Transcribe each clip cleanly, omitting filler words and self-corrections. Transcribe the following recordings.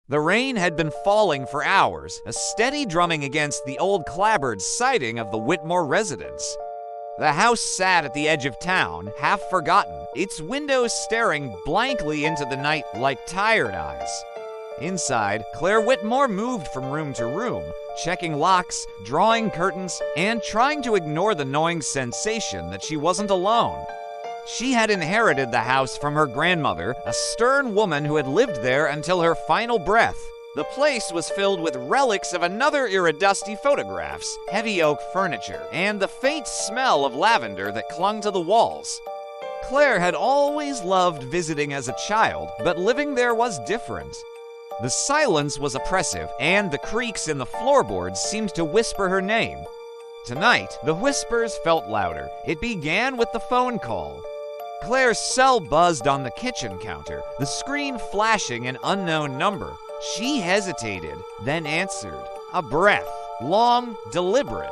The rain had been falling for hours, a steady drumming against the old clapboard siding of the Whitmore residence. The house sat at the edge of town, half forgotten, its windows staring blankly into the night like tired eyes. Inside, Claire Whitmore moved from room to room, checking locks, drawing curtains, and trying to ignore the gnawing sensation that she wasn't alone. She had inherited the house from her grandmother, a stern woman who had lived there until her final breath. The place was filled with relics of another era dusty photographs, heavy oak furniture, and the faint smell of lavender that clung to the walls. Claire had always loved visiting as a child, but living there was different. The silence was oppressive, and the creaks in the floorboards seemed to whisper her name. Tonight, the whispers felt louder. It began with the phone call. Claire's cell buzzed on the kitchen counter, the screen flashing an unknown number. She hesitated, then answered. A breath, long, deliberate.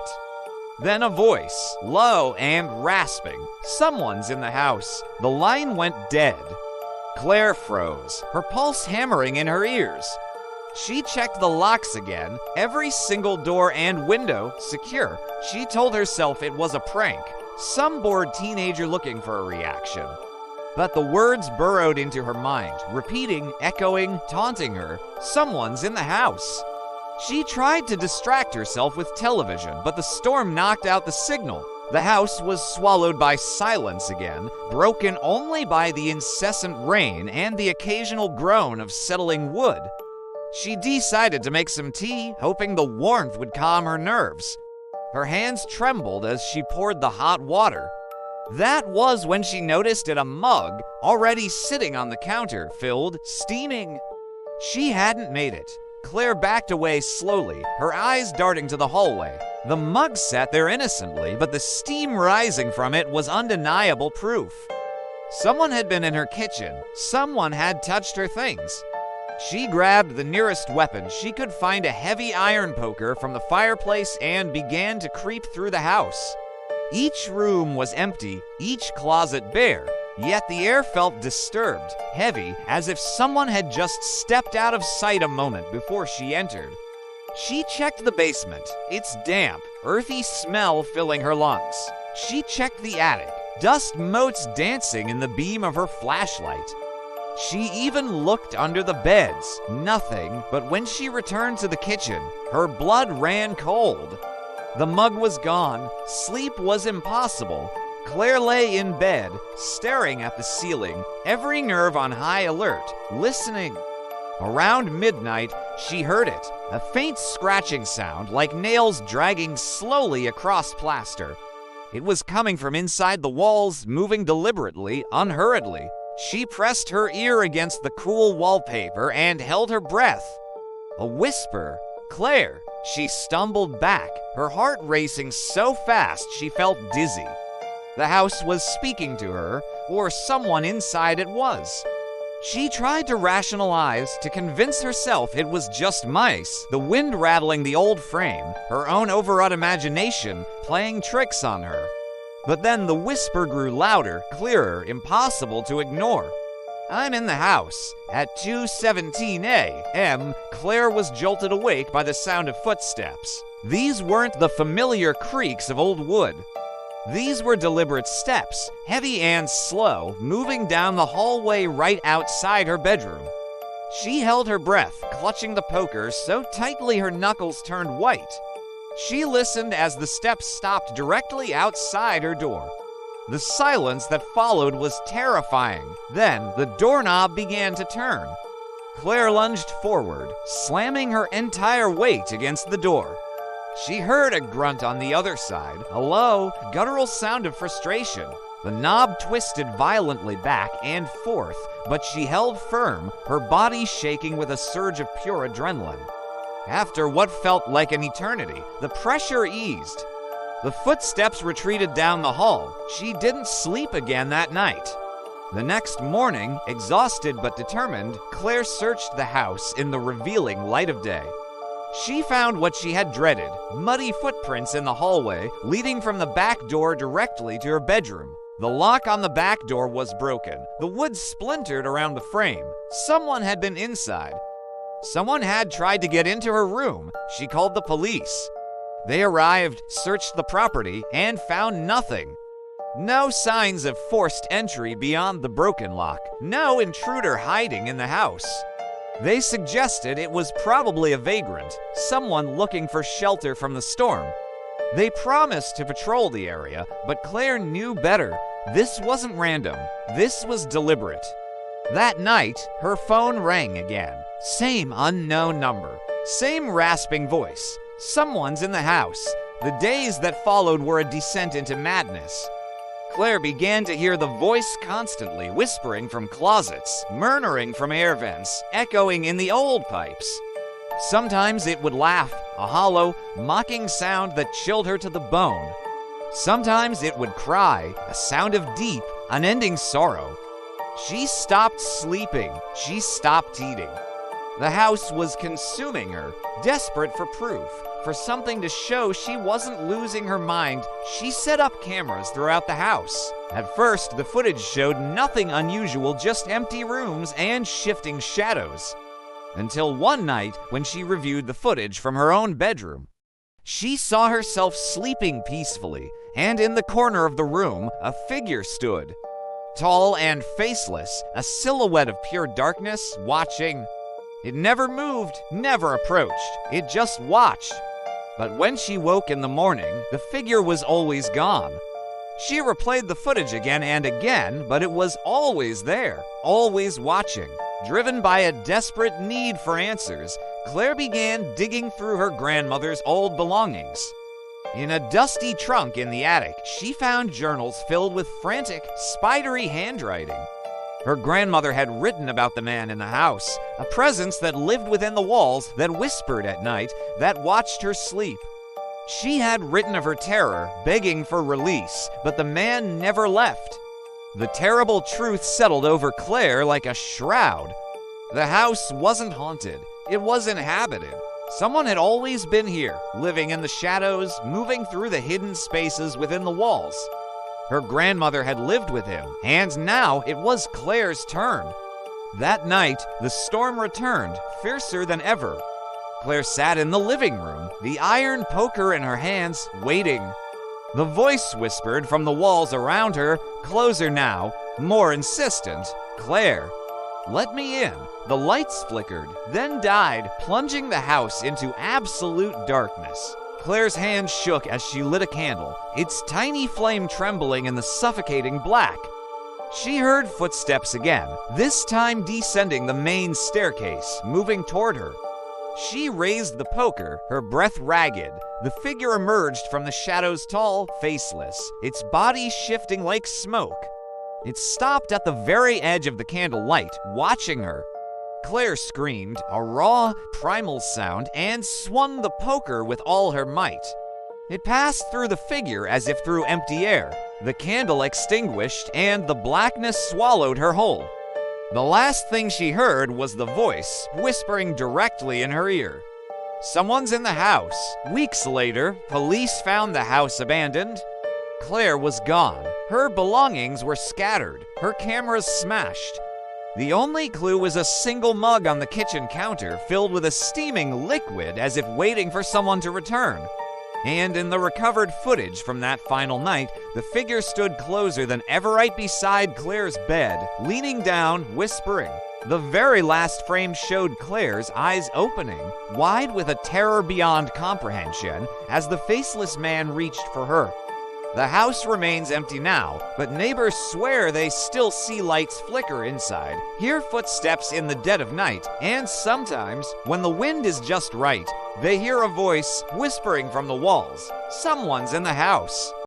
Then a voice, low and rasping. Someone's in the house. The line went dead. Claire froze, her pulse hammering in her ears. She checked the locks again, every single door and window secure. She told herself it was a prank, some bored teenager looking for a reaction. But the words burrowed into her mind, repeating, echoing, taunting her. Someone's in the house. She tried to distract herself with television, but the storm knocked out the signal. The house was swallowed by silence again, broken only by the incessant rain and the occasional groan of settling wood. She decided to make some tea, hoping the warmth would calm her nerves. Her hands trembled as she poured the hot water. That was when she noticed a mug already sitting on the counter, filled, steaming. She hadn't made it. Claire backed away slowly, her eyes darting to the hallway. The mug sat there innocently, but the steam rising from it was undeniable proof. Someone had been in her kitchen. Someone had touched her things. She grabbed the nearest weapon. She could find a heavy iron poker from the fireplace and began to creep through the house. Each room was empty, each closet bare, yet the air felt disturbed, heavy, as if someone had just stepped out of sight a moment before she entered. She checked the basement, its damp, earthy smell filling her lungs. She checked the attic, dust motes dancing in the beam of her flashlight. She even looked under the beds, nothing, but when she returned to the kitchen, her blood ran cold. The mug was gone, sleep was impossible. Claire lay in bed, staring at the ceiling, every nerve on high alert, listening. Around midnight, she heard it, a faint scratching sound like nails dragging slowly across plaster. It was coming from inside the walls, moving deliberately, unhurriedly. She pressed her ear against the cool wallpaper and held her breath. A whisper, "Claire!" She stumbled back, her heart racing so fast she felt dizzy. The house was speaking to her, or someone inside it was. She tried to rationalize, to convince herself it was just mice, the wind rattling the old frame, her own overwrought imagination playing tricks on her. But then the whisper grew louder, clearer, impossible to ignore. "I'm in the house." At 2:17 a.m., Claire was jolted awake by the sound of footsteps. These weren't the familiar creaks of old wood. These were deliberate steps, heavy and slow, moving down the hallway right outside her bedroom. She held her breath, clutching the poker so tightly her knuckles turned white. She listened as the steps stopped directly outside her door. The silence that followed was terrifying. Then the doorknob began to turn. Claire lunged forward, slamming her entire weight against the door. She heard a grunt on the other side, a low, guttural sound of frustration. The knob twisted violently back and forth, but she held firm, her body shaking with a surge of pure adrenaline. After what felt like an eternity, the pressure eased. The footsteps retreated down the hall. She didn't sleep again that night. The next morning, exhausted but determined, Claire searched the house in the revealing light of day. She found what she had dreaded, muddy footprints in the hallway, leading from the back door directly to her bedroom. The lock on the back door was broken, the wood splintered around the frame. Someone had been inside. Someone had tried to get into her room. She called the police. They arrived, searched the property, and found nothing. No signs of forced entry beyond the broken lock. No intruder hiding in the house. They suggested it was probably a vagrant, someone looking for shelter from the storm. They promised to patrol the area, but Claire knew better. This wasn't random. This was deliberate. That night, her phone rang again. Same unknown number. Same rasping voice. Someone's in the house. The days that followed were a descent into madness. Claire began to hear the voice constantly, whispering from closets, murmuring from air vents, echoing in the old pipes. Sometimes it would laugh, a hollow, mocking sound that chilled her to the bone. Sometimes it would cry, a sound of deep, unending sorrow. She stopped sleeping. She stopped eating. The house was consuming her, desperate for proof, for something to show she wasn't losing her mind. She set up cameras throughout the house. At first, the footage showed nothing unusual, just empty rooms and shifting shadows. Until one night, when she reviewed the footage from her own bedroom. She saw herself sleeping peacefully, and in the corner of the room, a figure stood. Tall and faceless, a silhouette of pure darkness, watching. It never moved, never approached. It just watched. But when she woke in the morning, the figure was always gone. She replayed the footage again and again, but it was always there, always watching. Driven by a desperate need for answers, Claire began digging through her grandmother's old belongings. In a dusty trunk in the attic, she found journals filled with frantic, spidery handwriting. Her grandmother had written about the man in the house, a presence that lived within the walls, that whispered at night, that watched her sleep. She had written of her terror, begging for release, but the man never left. The terrible truth settled over Claire like a shroud. The house wasn't haunted. It was inhabited. Someone had always been here, living in the shadows, moving through the hidden spaces within the walls. Her grandmother had lived with him, and now it was Claire's turn. That night, the storm returned, fiercer than ever. Claire sat in the living room, the iron poker in her hands, waiting. The voice whispered from the walls around her, closer now, more insistent, "Claire, let me in." The lights flickered, then died, plunging the house into absolute darkness. Claire's hand shook as she lit a candle, its tiny flame trembling in the suffocating black. She heard footsteps again, this time descending the main staircase, moving toward her. She raised the poker, her breath ragged. The figure emerged from the shadows, tall, faceless, its body shifting like smoke. It stopped at the very edge of the candle light, watching her. Claire screamed, a raw, primal sound, and swung the poker with all her might. It passed through the figure as if through empty air. The candle extinguished, and the blackness swallowed her whole. The last thing she heard was the voice, whispering directly in her ear. "Someone's in the house." Weeks later, police found the house abandoned. Claire was gone. Her belongings were scattered, her cameras smashed. The only clue was a single mug on the kitchen counter filled with a steaming liquid as if waiting for someone to return. And in the recovered footage from that final night, the figure stood closer than ever right beside Claire's bed, leaning down, whispering. The very last frame showed Claire's eyes opening, wide with a terror beyond comprehension, as the faceless man reached for her. The house remains empty now, but neighbors swear they still see lights flicker inside, hear footsteps in the dead of night, and sometimes, when the wind is just right, they hear a voice whispering from the walls, "Someone's in the house."